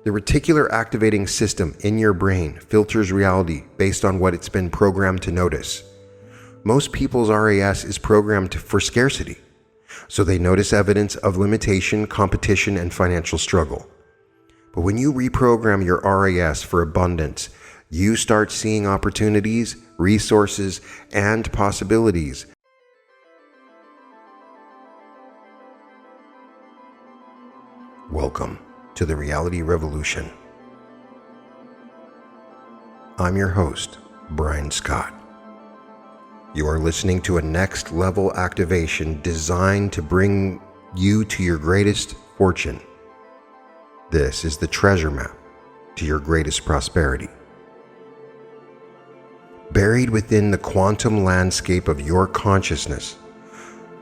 The reticular activating system in your brain filters reality based on what it's been programmed to notice. Most people's RAS is programmed for scarcity, so they notice evidence of limitation, competition, and financial struggle. But when you reprogram your RAS for abundance, you start seeing opportunities, resources, and possibilities. Welcome to the Reality Revolution. I'm your host, Brian Scott. You are listening to a next level activation designed to bring you to your greatest fortune. This is the treasure map to your greatest prosperity. Buried within the quantum landscape of your consciousness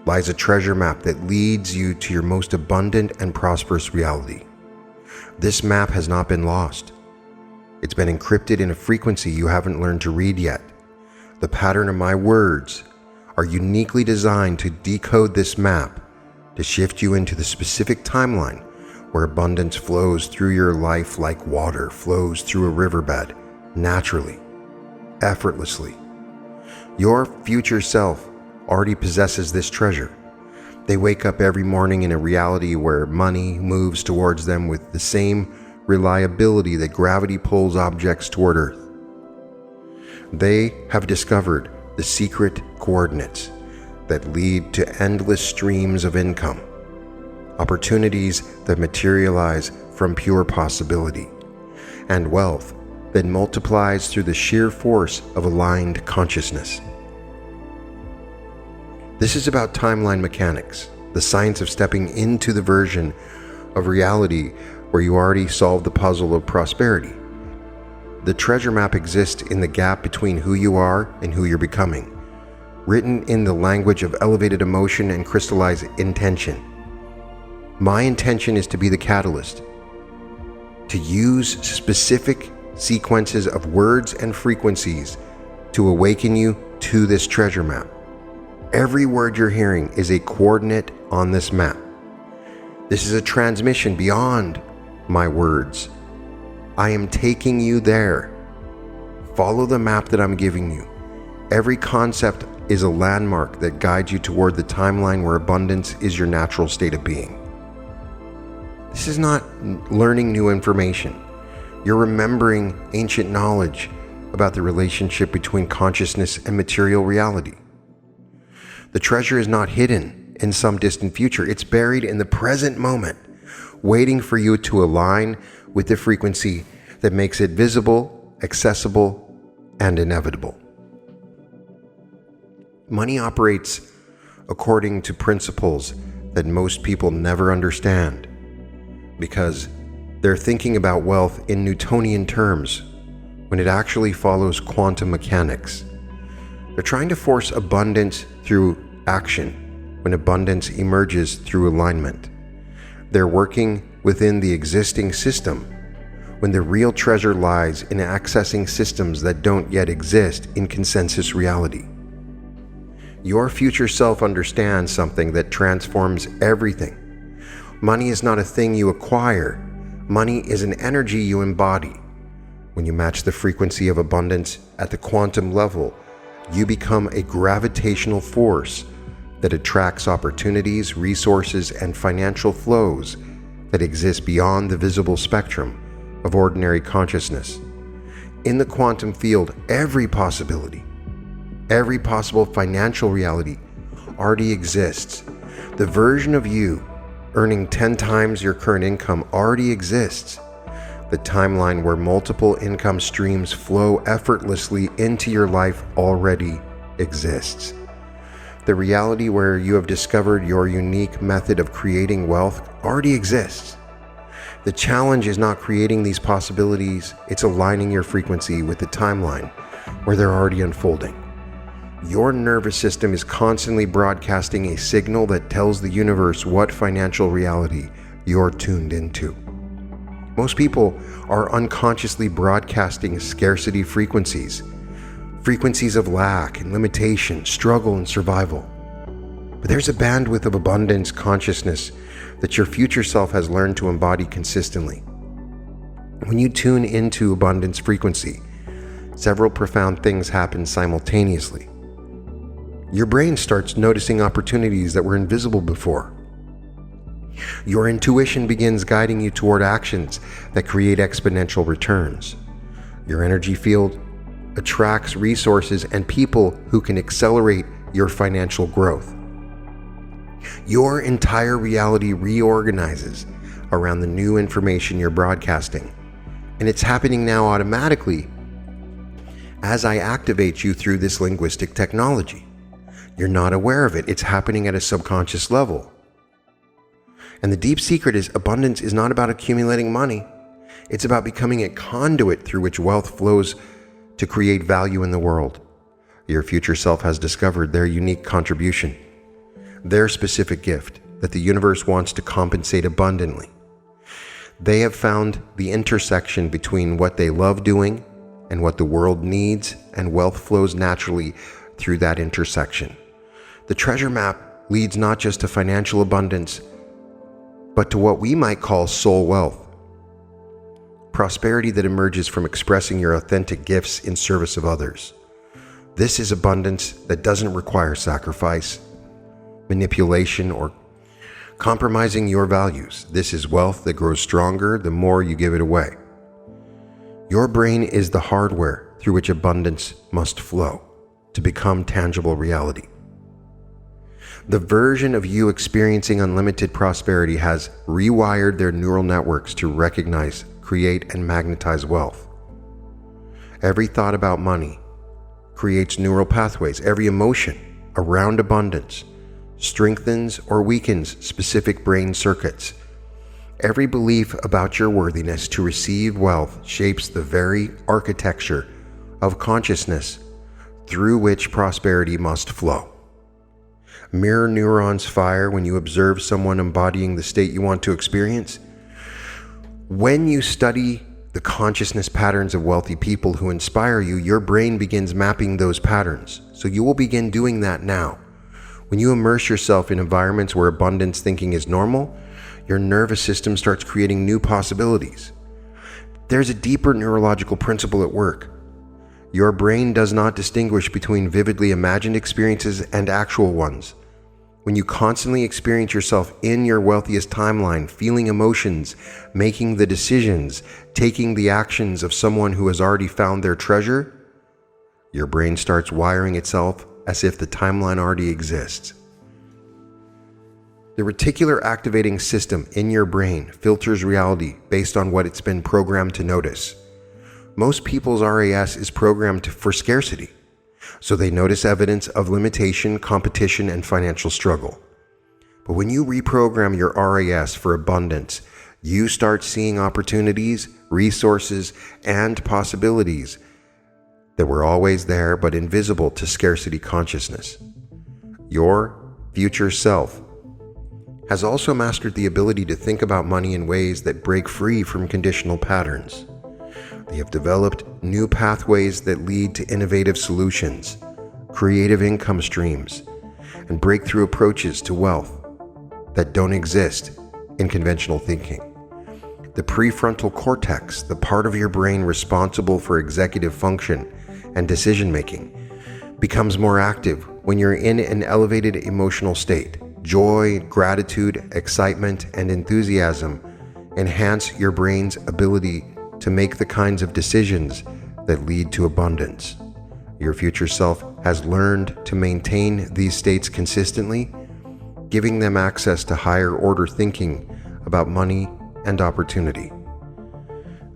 lies a treasure map that leads you to your most abundant and prosperous reality. This map has not been lost. It's been encrypted in a frequency you haven't learned to read yet. The pattern of my words are uniquely designed to decode this map, to shift you into the specific timeline where abundance flows through your life like water flows through a riverbed, naturally, effortlessly. Your future self already possesses this treasure. They wake up every morning in a reality where money moves towards them with the same reliability that gravity pulls objects toward Earth. They have discovered the secret coordinates that lead to endless streams of income, opportunities that materialize from pure possibility, and wealth that multiplies through the sheer force of aligned consciousness. This is about timeline mechanics, the science of stepping into the version of reality where you already solved the puzzle of prosperity. The treasure map exists in the gap between who you are and who you're becoming, written in the language of elevated emotion and crystallized intention. My intention is to be the catalyst, to use specific sequences of words and frequencies to awaken you to this treasure map. Every word you're hearing is a coordinate on this map. This is a transmission beyond my words. I am taking you there. Follow the map that I'm giving you. Every concept is a landmark that guides you toward the timeline where abundance is your natural state of being. This is not learning new information. You're remembering ancient knowledge about the relationship between consciousness and material reality. The treasure is not hidden in some distant future. It's buried in the present moment, waiting for you to align with the frequency that makes it visible, accessible, and inevitable. Money operates according to principles that most people never understand because they're thinking about wealth in Newtonian terms when it actually follows quantum mechanics. They're trying to force abundance through action when abundance emerges through alignment. They're working within the existing system when the real treasure lies in accessing systems that don't yet exist in consensus reality. Your future self understands something that transforms everything. Money is not a thing you acquire. Money is an energy you embody. When you match the frequency of abundance at the quantum level, you become a gravitational force that attracts opportunities, resources, and financial flows that exist beyond the visible spectrum of ordinary consciousness. In the quantum field, every possibility, every possible financial reality already exists. The version of you earning 10 times your current income already exists. The timeline where multiple income streams flow effortlessly into your life already exists. The reality where you have discovered your unique method of creating wealth already exists. The challenge is not creating these possibilities, it's aligning your frequency with the timeline where they're already unfolding. Your nervous system is constantly broadcasting a signal that tells the universe what financial reality you're tuned into. Most people are unconsciously broadcasting scarcity frequencies of lack and limitation, struggle and survival. But there's a bandwidth of abundance consciousness that your future self has learned to embody consistently. When you tune into abundance frequency, several profound things happen simultaneously. Your brain starts noticing opportunities that were invisible before. Your intuition begins guiding you toward actions that create exponential returns. Your energy field attracts resources and people who can accelerate your financial growth. Your entire reality reorganizes around the new information you're broadcasting, and it's happening now automatically as I activate you through this linguistic technology. You're not aware of it. It's happening at a subconscious level. And the deep secret is abundance is not about accumulating money. It's about becoming a conduit through which wealth flows to create value in the world. Your future self has discovered their unique contribution, their specific gift that the universe wants to compensate abundantly. They have found the intersection between what they love doing and what the world needs, and wealth flows naturally through that intersection. The treasure map leads not just to financial abundance, but to what we might call soul wealth. Prosperity that emerges from expressing your authentic gifts in service of others. This is abundance that doesn't require sacrifice, manipulation, or compromising your values. This is wealth that grows stronger the more you give it away. Your brain is the hardware through which abundance must flow to become tangible reality. The version of you experiencing unlimited prosperity has rewired their neural networks to recognize, create, and magnetize wealth. Every thought about money creates neural pathways. Every emotion around abundance strengthens or weakens specific brain circuits. Every belief about your worthiness to receive wealth shapes the very architecture of consciousness through which prosperity must flow. Mirror neurons fire when you observe someone embodying the state you want to experience. When you study the consciousness patterns of wealthy people who inspire you, your brain begins mapping those patterns. So you will begin doing that now. When you immerse yourself in environments where abundance thinking is normal, your nervous system starts creating new possibilities. There's a deeper neurological principle at work. Your brain does not distinguish between vividly imagined experiences and actual ones. When you constantly experience yourself in your wealthiest timeline, feeling emotions, making the decisions, taking the actions of someone who has already found their treasure, your brain starts wiring itself as if the timeline already exists. The reticular activating system in your brain filters reality based on what it's been programmed to notice. Most people's RAS is programmed for scarcity, so they notice evidence of limitation, competition, and financial struggle. But when you reprogram your RAS for abundance, you start seeing opportunities, resources, and possibilities that were always there but invisible to scarcity consciousness. Your future self has also mastered the ability to think about money in ways that break free from conditional patterns. They have developed new pathways that lead to innovative solutions, creative income streams, and breakthrough approaches to wealth that don't exist in conventional thinking. The prefrontal cortex, the part of your brain responsible for executive function and decision-making, becomes more active when you're in an elevated emotional state. Joy, gratitude, excitement, and enthusiasm enhance your brain's ability to make the kinds of decisions that lead to abundance. Your future self has learned to maintain these states consistently, giving them access to higher order thinking about money and opportunity.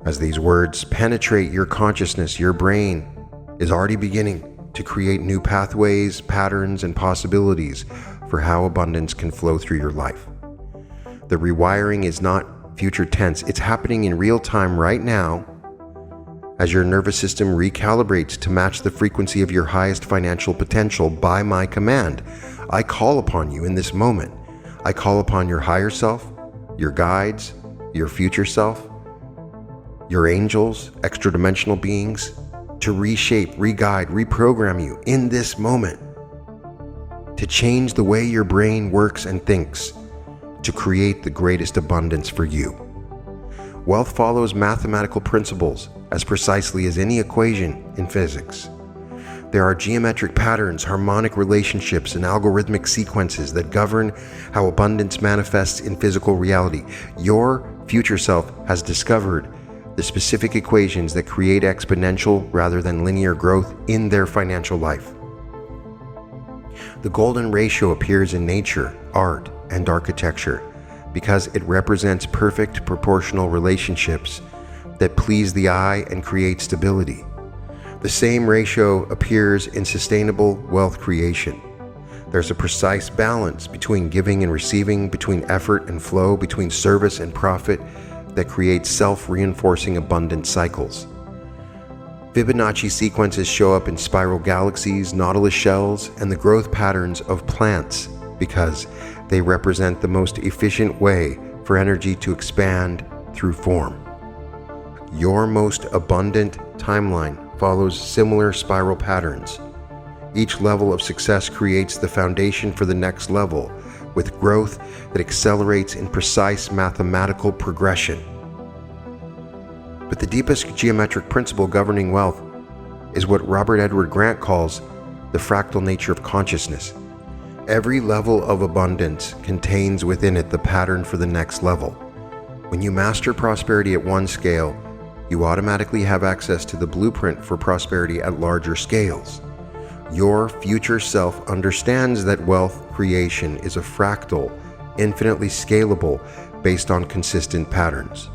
As these words penetrate your consciousness, your brain is already beginning to create new pathways, patterns, and possibilities for how abundance can flow through your life. The rewiring is not future tense. It's happening in real time right now as your nervous system recalibrates to match the frequency of your highest financial potential by my command. I call upon you in this moment. I call upon your higher self, your guides, your future self, your angels, extra-dimensional beings, to reshape, re-guide, reprogram you in this moment, to change the way your brain works and thinks, to create the greatest abundance for you. Wealth follows mathematical principles as precisely as any equation in physics. There are geometric patterns, harmonic relationships, and algorithmic sequences that govern how abundance manifests in physical reality. Your future self has discovered the specific equations that create exponential rather than linear growth in their financial life. The golden ratio appears in nature, art, and architecture because it represents perfect proportional relationships that please the eye and create stability. The same ratio appears in sustainable wealth creation. There's a precise balance between giving and receiving, between effort and flow, between service and profit that creates self-reinforcing abundant cycles. Fibonacci sequences show up in spiral galaxies, nautilus shells, and the growth patterns of plants because they represent the most efficient way for energy to expand through form. Your most abundant timeline follows similar spiral patterns. Each level of success creates the foundation for the next level, with growth that accelerates in precise mathematical progression. But the deepest geometric principle governing wealth is what Robert Edward Grant calls the fractal nature of consciousness. Every level of abundance contains within it the pattern for the next level. When you master prosperity at one scale, you automatically have access to the blueprint for prosperity at larger scales. Your future self understands that wealth creation is a fractal, infinitely scalable, based on consistent patterns.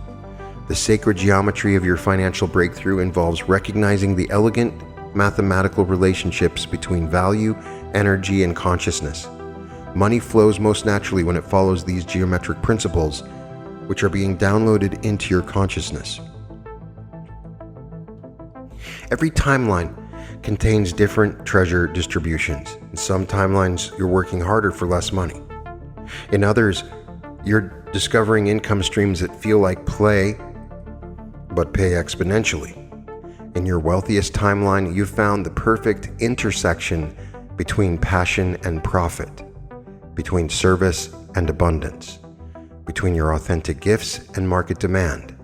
The sacred geometry of your financial breakthrough involves recognizing the elegant mathematical relationships between value, energy, and consciousness. Money flows most naturally when it follows these geometric principles, which are being downloaded into your consciousness. Every timeline contains different treasure distributions. In some timelines, you're working harder for less money. In others, you're discovering income streams that feel like play, but pay exponentially. In your wealthiest timeline, you've found the perfect intersection between passion and profit, between service and abundance, between your authentic gifts and market demand.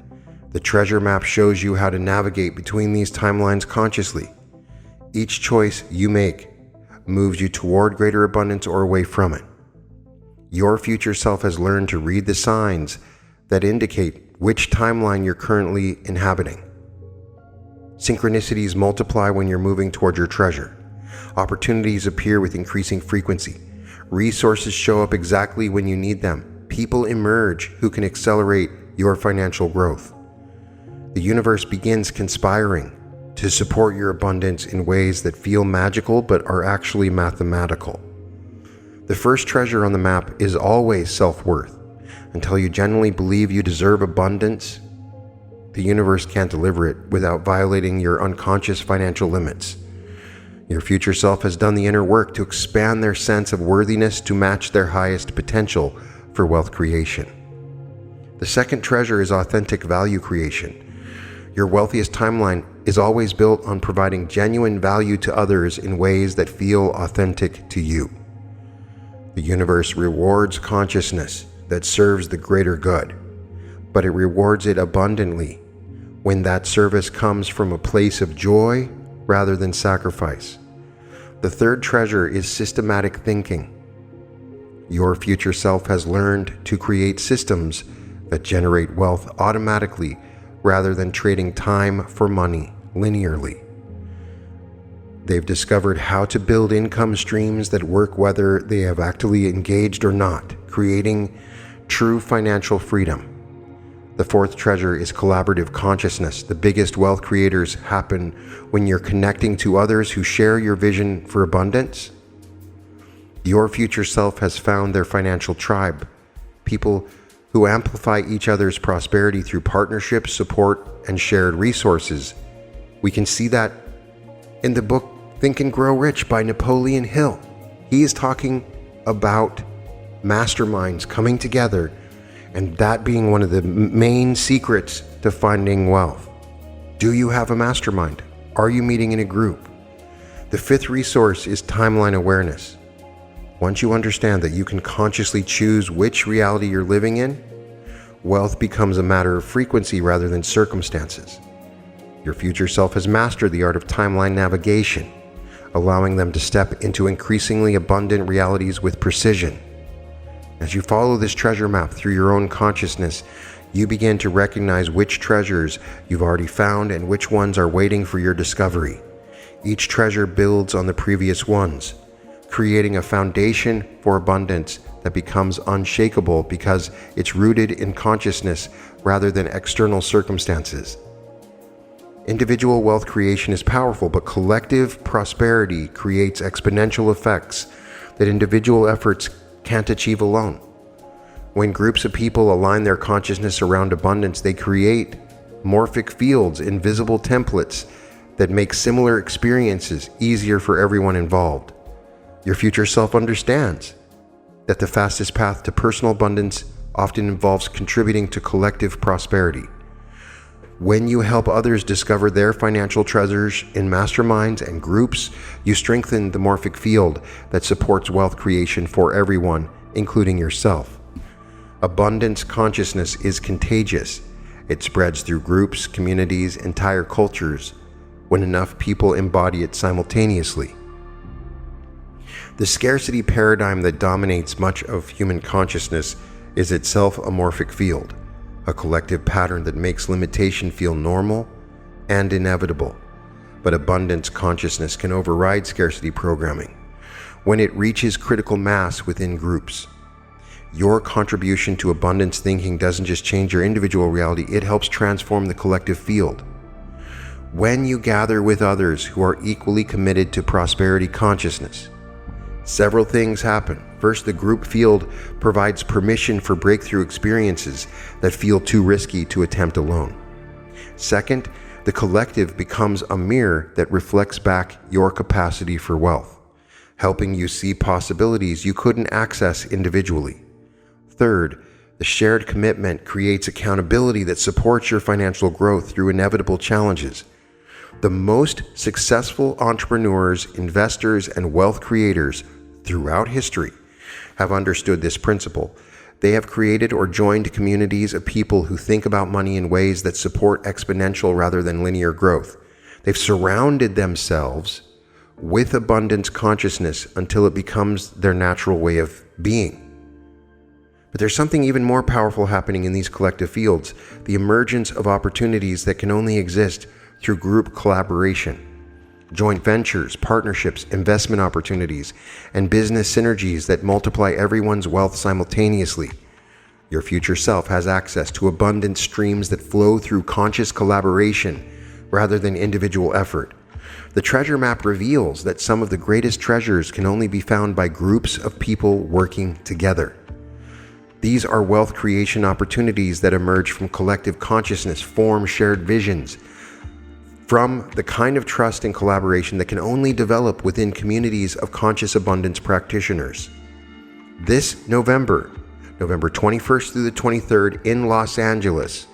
The treasure map shows you how to navigate between these timelines consciously. Each choice you make moves you toward greater abundance or away from it. Your future self has learned to read the signs that indicate which timeline you're currently inhabiting. Synchronicities multiply when you're moving toward your treasure. Opportunities appear with increasing frequency. Resources show up exactly when you need them. People emerge who can accelerate your financial growth. The universe begins conspiring to support your abundance in ways that feel magical but are actually mathematical. The first treasure on the map is always self-worth. Until you genuinely believe you deserve abundance, the universe can't deliver it without violating your unconscious financial limits. Your future self has done the inner work to expand their sense of worthiness to match their highest potential for wealth creation. The second treasure is authentic value creation. Your wealthiest timeline is always built on providing genuine value to others in ways that feel authentic to you. The universe rewards consciousness that serves the greater good, but it rewards it abundantly when that service comes from a place of joy rather than sacrifice. The third treasure is systematic thinking. Your future self has learned to create systems that generate wealth automatically rather than trading time for money linearly. They've discovered how to build income streams that work whether they have actively engaged or not, creating true financial freedom. The fourth treasure is collaborative consciousness. The biggest wealth creators happen when you're connecting to others who share your vision for abundance. Your future self has found their financial tribe, people who amplify each other's prosperity through partnership, support, and shared resources. We can see that in the book Think and Grow Rich by Napoleon Hill. He is talking about masterminds coming together, and that being one of the main secrets to finding wealth. Do you have a mastermind? Are you meeting in a group? The fifth resource is timeline awareness. Once you understand that you can consciously choose which reality you're living in, wealth becomes a matter of frequency rather than circumstances. Your future self has mastered the art of timeline navigation, allowing them to step into increasingly abundant realities with precision. As you follow this treasure map through your own consciousness, you begin to recognize which treasures you've already found and which ones are waiting for your discovery. Each treasure builds on the previous ones, creating a foundation for abundance that becomes unshakable because it's rooted in consciousness rather than external circumstances. Individual wealth creation is powerful, but collective prosperity creates exponential effects that individual efforts can't achieve alone. When groups of people align their consciousness around abundance, they create morphic fields, invisible templates that make similar experiences easier for everyone involved. Your future self understands that the fastest path to personal abundance often involves contributing to collective prosperity. When you help others discover their financial treasures in masterminds and groups, you strengthen the morphic field that supports wealth creation for everyone, including yourself. Abundance consciousness is contagious. It spreads through groups, communities, entire cultures, when enough people embody it simultaneously. The scarcity paradigm that dominates much of human consciousness is itself a morphic field, a collective pattern that makes limitation feel normal and inevitable. But abundance consciousness can override scarcity programming when it reaches critical mass within groups. Your contribution to abundance thinking doesn't just change your individual reality, it helps transform the collective field. When you gather with others who are equally committed to prosperity consciousness, several things happen. First, the group field provides permission for breakthrough experiences that feel too risky to attempt alone. Second, the collective becomes a mirror that reflects back your capacity for wealth, helping you see possibilities you couldn't access individually. Third, the shared commitment creates accountability that supports your financial growth through inevitable challenges. The most successful entrepreneurs, investors, and wealth creators throughout history have understood this principle. They have created or joined communities of people who think about money in ways that support exponential rather than linear growth. They've surrounded themselves with abundance consciousness until it becomes their natural way of being. But there's something even more powerful happening in these collective fields, the emergence of opportunities that can only exist through group collaboration. Joint ventures, partnerships, investment opportunities, and business synergies that multiply everyone's wealth simultaneously. Your future self has access to abundant streams that flow through conscious collaboration rather than individual effort. The treasure map reveals that some of the greatest treasures can only be found by groups of people working together. These are wealth creation opportunities that emerge from collective consciousness, form shared visions, from the kind of trust and collaboration that can only develop within communities of conscious abundance practitioners. This November 21st through the 23rd in Los Angeles,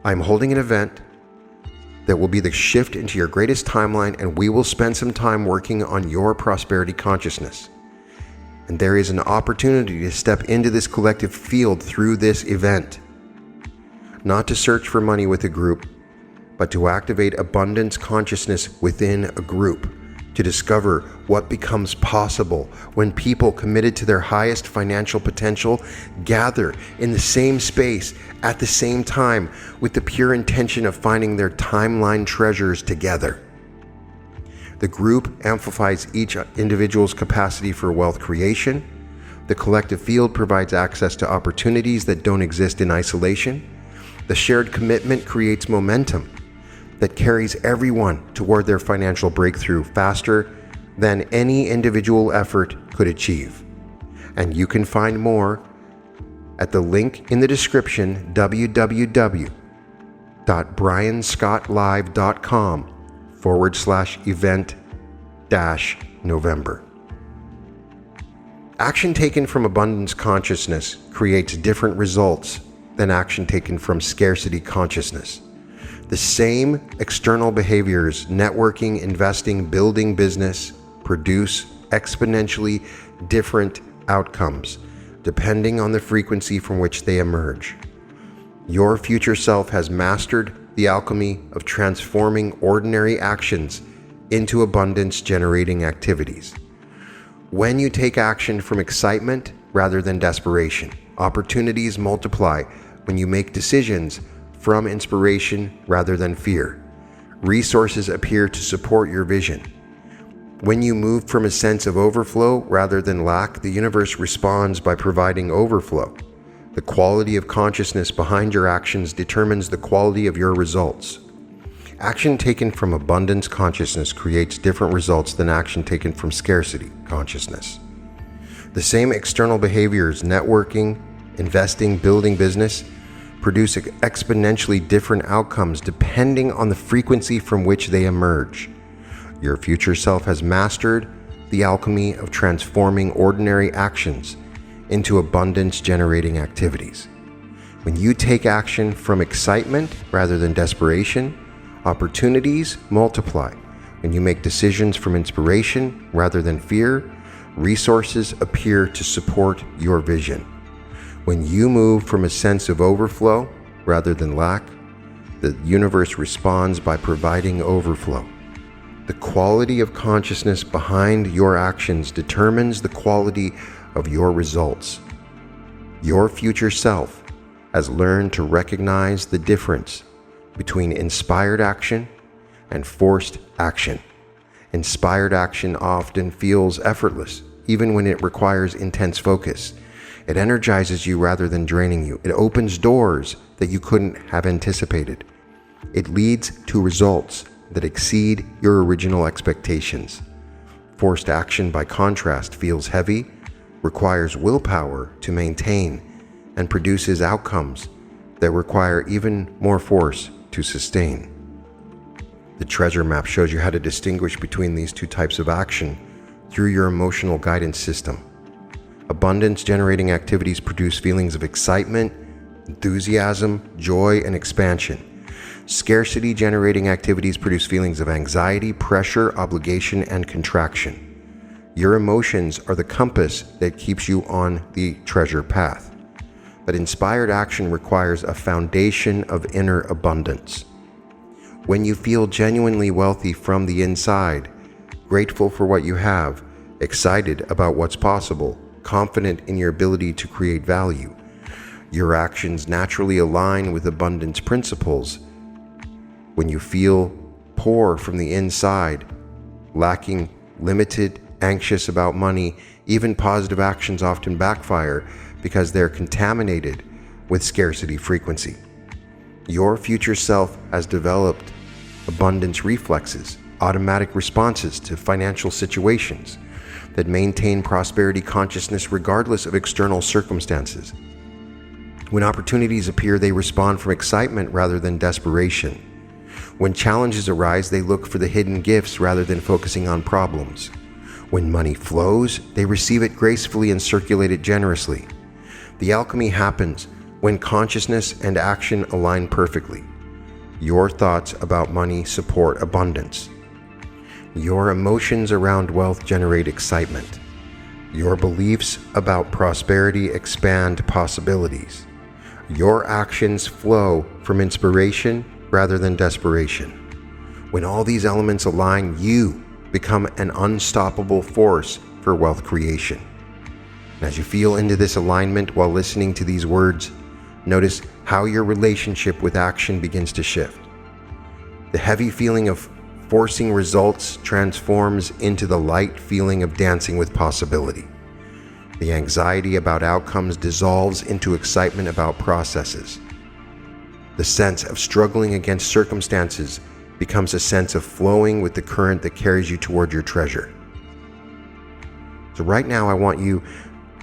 I'm holding an event that will be the shift into your greatest timeline, and we will spend some time working on your prosperity consciousness. And there is an opportunity to step into this collective field through this event. Not to search for money with a group, but to activate abundance consciousness within a group, to discover what becomes possible when people committed to their highest financial potential gather in the same space at the same time with the pure intention of finding their timeline treasures together. The group amplifies each individual's capacity for wealth creation. The collective field provides access to opportunities that don't exist in isolation. The shared commitment creates momentum that carries everyone toward their financial breakthrough faster than any individual effort could achieve. And you can find more at the link in the description, www.brianscottlive.com/event-November. Action taken from abundance consciousness creates different results than action taken from scarcity consciousness. The same external behaviors, networking, investing, building business, produce exponentially different outcomes. depending on the frequency from which they emerge. Your future self has mastered the alchemy of transforming ordinary actions into abundance-generating activities. When you take action from excitement rather than desperation, opportunities multiply. When you make decisions from inspiration rather than fear, resources appear to support your vision. When you move from a sense of overflow rather than lack, the universe responds by providing overflow. The quality of consciousness behind your actions determines the quality of your results. Action taken from abundance consciousness creates different results than action taken from scarcity consciousness. The same external behaviors, networking, investing, building business, produce exponentially different outcomes depending on the frequency from which they emerge. Your future self has mastered the alchemy of transforming ordinary actions into abundance-generating activities. When you take action from excitement rather than desperation, opportunities multiply. When you make decisions from inspiration rather than fear, resources appear to support your vision. When you move from a sense of overflow rather than lack, the universe responds by providing overflow. The quality of consciousness behind your actions determines the quality of your results. Your future self has learned to recognize the difference between inspired action and forced action. Inspired action often feels effortless, even when it requires intense focus. It energizes you rather than draining you. It opens doors that you couldn't have anticipated. It leads to results that exceed your original expectations. Forced action, by contrast, feels heavy, requires willpower to maintain, and produces outcomes that require even more force to sustain. The treasure map shows you how to distinguish between these two types of action through your emotional guidance system. Abundance-generating activities produce feelings of excitement, enthusiasm, joy, and expansion. Scarcity-generating activities produce feelings of anxiety, pressure, obligation, and contraction. Your emotions are the compass that keeps you on the treasure path. But inspired action requires a foundation of inner abundance. When you feel genuinely wealthy from the inside, grateful for what you have, excited about what's possible, confident in your ability to create value, your actions naturally align with abundance principles. When you feel poor from the inside, lacking, limited, anxious about money, even positive actions often backfire because they're contaminated with scarcity frequency. Your future self has developed abundance reflexes, automatic responses to financial situations that maintain prosperity consciousness regardless of external circumstances. When opportunities appear, they respond from excitement rather than desperation. When challenges arise, they look for the hidden gifts rather than focusing on problems. When money flows, they receive it gracefully and circulate it generously. The alchemy happens when consciousness and action align perfectly. Your thoughts about money support abundance. Your emotions around wealth generate excitement. Your beliefs about prosperity expand possibilities. Your actions flow from inspiration rather than desperation. When all these elements align, you become an unstoppable force for wealth creation. And as you feel into this alignment while listening to these words, notice how your relationship with action begins to shift. The heavy feeling of forcing results transforms into the light feeling of dancing with possibility. The anxiety about outcomes dissolves into excitement about processes. The sense of struggling against circumstances becomes a sense of flowing with the current that carries you toward your treasure. So right now, I want you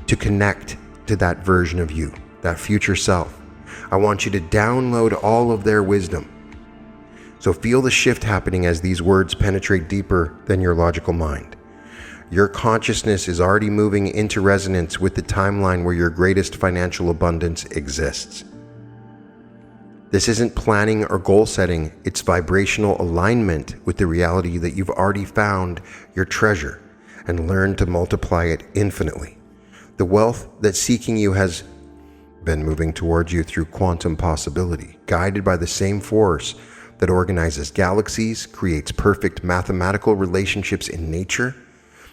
to connect to that version of you, that future self. I want you to download all of their wisdom. So feel the shift happening as these words penetrate deeper than your logical mind. Your consciousness is already moving into resonance with the timeline where your greatest financial abundance exists. This isn't planning or goal setting, it's vibrational alignment with the reality that you've already found your treasure and learned to multiply it infinitely. The wealth that's seeking you has been moving towards you through quantum possibility, guided by the same force that organizes galaxies, creates perfect mathematical relationships in nature,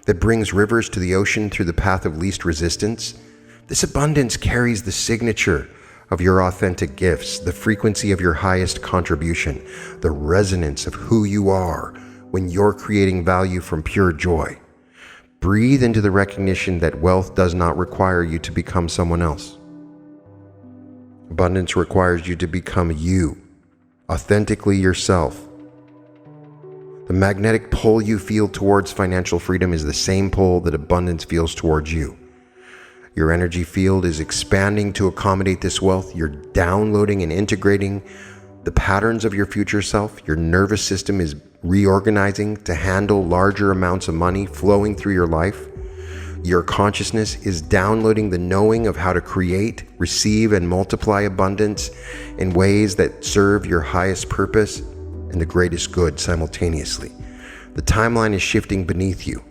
that brings rivers to the ocean through the path of least resistance. This abundance carries the signature of your authentic gifts, the frequency of your highest contribution, the resonance of who you are when you're creating value from pure joy. Breathe into the recognition that wealth does not require you to become someone else. Abundance requires you to become you, authentically yourself. The magnetic pull you feel towards financial freedom is the same pull that abundance feels towards you. Your energy field is expanding to accommodate this wealth. You're downloading and integrating the patterns of your future self. Your nervous system is reorganizing to handle larger amounts of money flowing through your life. Your consciousness is downloading the knowing of how to create, receive, and multiply abundance in ways that serve your highest purpose and the greatest good simultaneously. The timeline is shifting beneath you.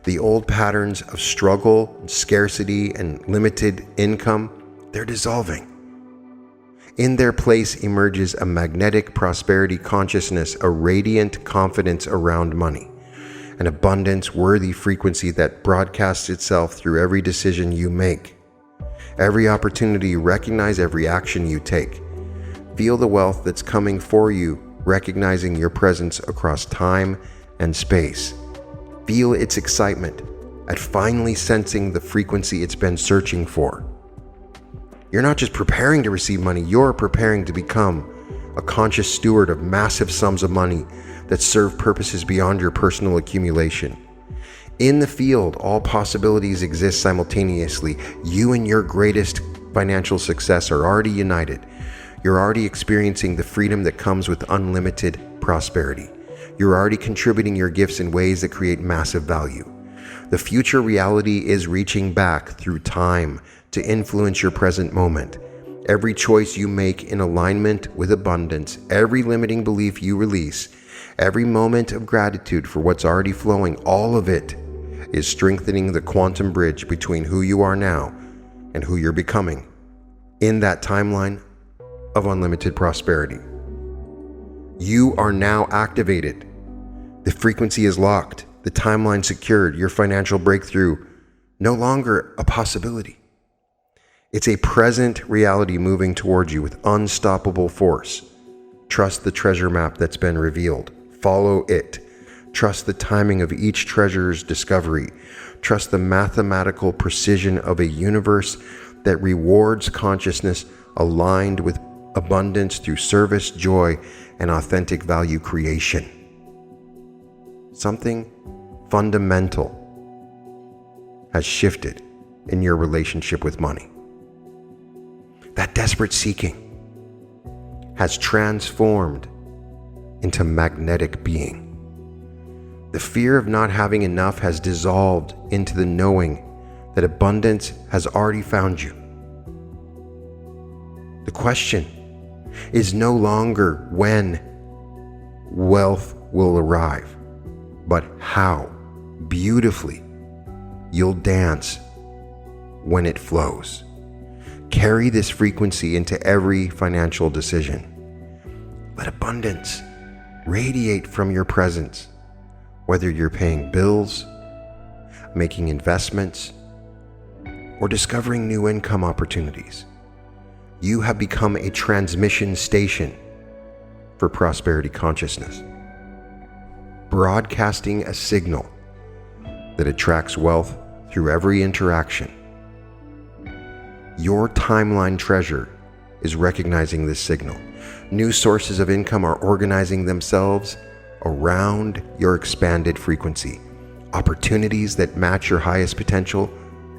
The old patterns of struggle, scarcity, and limited income, they're dissolving. In their place emerges a magnetic prosperity consciousness, a radiant confidence around money, an abundance-worthy frequency that broadcasts itself through every decision you make. Every opportunity you recognize, every action you take. Feel the wealth that's coming for you, recognizing your presence across time and space. Feel its excitement at finally sensing the frequency it's been searching for. You're not just preparing to receive money, you're preparing to become a conscious steward of massive sums of money that serve purposes beyond your personal accumulation. In the field, all possibilities exist simultaneously. You and your greatest financial success are already united. You're already experiencing the freedom that comes with unlimited prosperity. You're already contributing your gifts in ways that create massive value. The future reality is reaching back through time to influence your present moment. Every choice you make in alignment with abundance, every limiting belief you release, every moment of gratitude for what's already flowing, all of it is strengthening the quantum bridge between who you are now and who you're becoming in that timeline of unlimited prosperity. You are now activated. The frequency is locked, the timeline secured, your financial breakthrough no longer a possibility. It's a present reality moving towards you with unstoppable force. Trust the treasure map that's been revealed. Follow it. Trust the timing of each treasure's discovery. Trust the mathematical precision of a universe that rewards consciousness aligned with abundance through service, joy, and authentic value creation. Something fundamental has shifted in your relationship with money. That desperate seeking has transformed into magnetic being. The fear of not having enough has dissolved into the knowing that abundance has already found you. The question is no longer when wealth will arrive, but how beautifully you'll dance when it flows. Carry this frequency into every financial decision. Let abundance radiate from your presence, whether you're paying bills, making investments, or discovering new income opportunities. You have become a transmission station for prosperity consciousness, broadcasting a signal that attracts wealth through every interaction. Your timeline treasure is recognizing this signal. New sources of income are organizing themselves around your expanded frequency. Opportunities that match your highest potential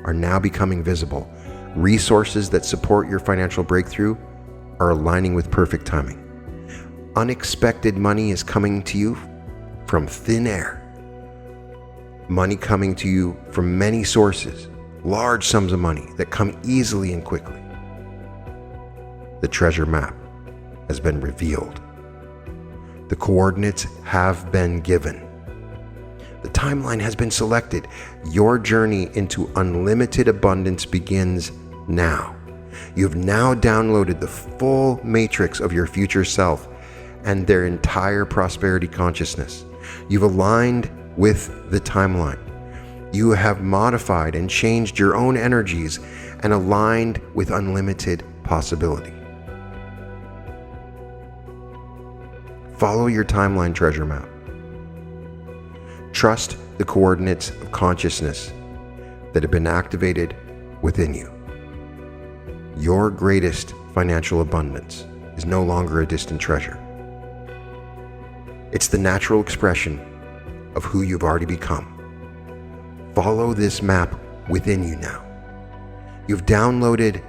are now becoming visible. Resources that support your financial breakthrough are aligning with perfect timing. Unexpected money is coming to you from thin air. Money coming to you from many sources, large sums of money that come easily and quickly. The treasure map has been revealed. The coordinates have been given. The timeline has been selected. Your journey into unlimited abundance begins now. You've now downloaded the full matrix of your future self and their entire prosperity consciousness. You've aligned with the timeline. You have modified and changed your own energies and aligned with unlimited possibility. Follow your timeline treasure map. Trust the coordinates of consciousness that have been activated within you. Your greatest financial abundance is no longer a distant treasure. It's the natural expression of who you've already become. Follow this map within you now. You've downloaded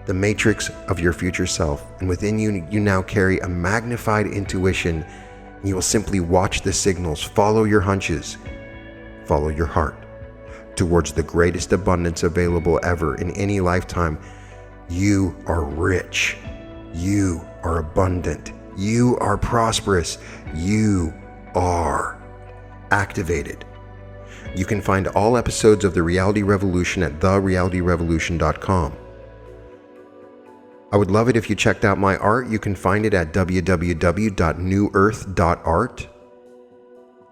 the matrix of your future self, and within you, you now carry a magnified intuition. You will simply watch the signals, follow your hunches, follow your heart towards the greatest abundance available ever in any lifetime. You are rich. You are abundant. You are prosperous. You are activated. You can find all episodes of The Reality Revolution at therealityrevolution.com. I would love it if you checked out my art. You can find it at www.newearth.art.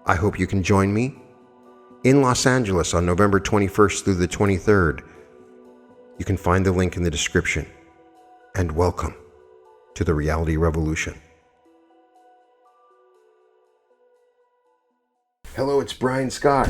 I hope you can join me in Los Angeles on November 21st through the 23rd. You can find the link in the description. And welcome to The Reality Revolution. Hello, it's Brian Scott.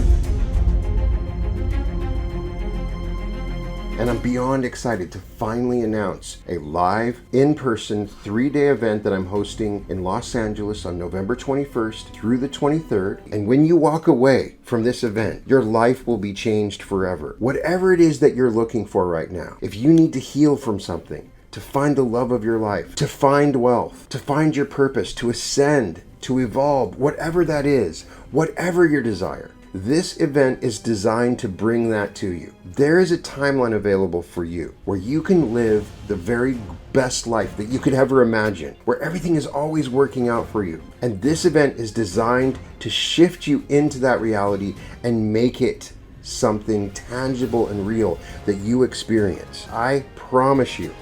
And I'm beyond excited to finally announce a live, in-person, 3-day event that I'm hosting in Los Angeles on November 21st through the 23rd. And when you walk away from this event, your life will be changed forever. Whatever it is that you're looking for right now, if you need to heal from something, to find the love of your life, to find wealth, to find your purpose, to ascend, to evolve, whatever that is, whatever your desire, this event is designed to bring that to you. There is a timeline available for you where you can live the very best life that you could ever imagine, where everything is always working out for you. And this event is designed to shift you into that reality and make it something tangible and real that you experience. I promise you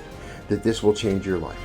that this will change your life.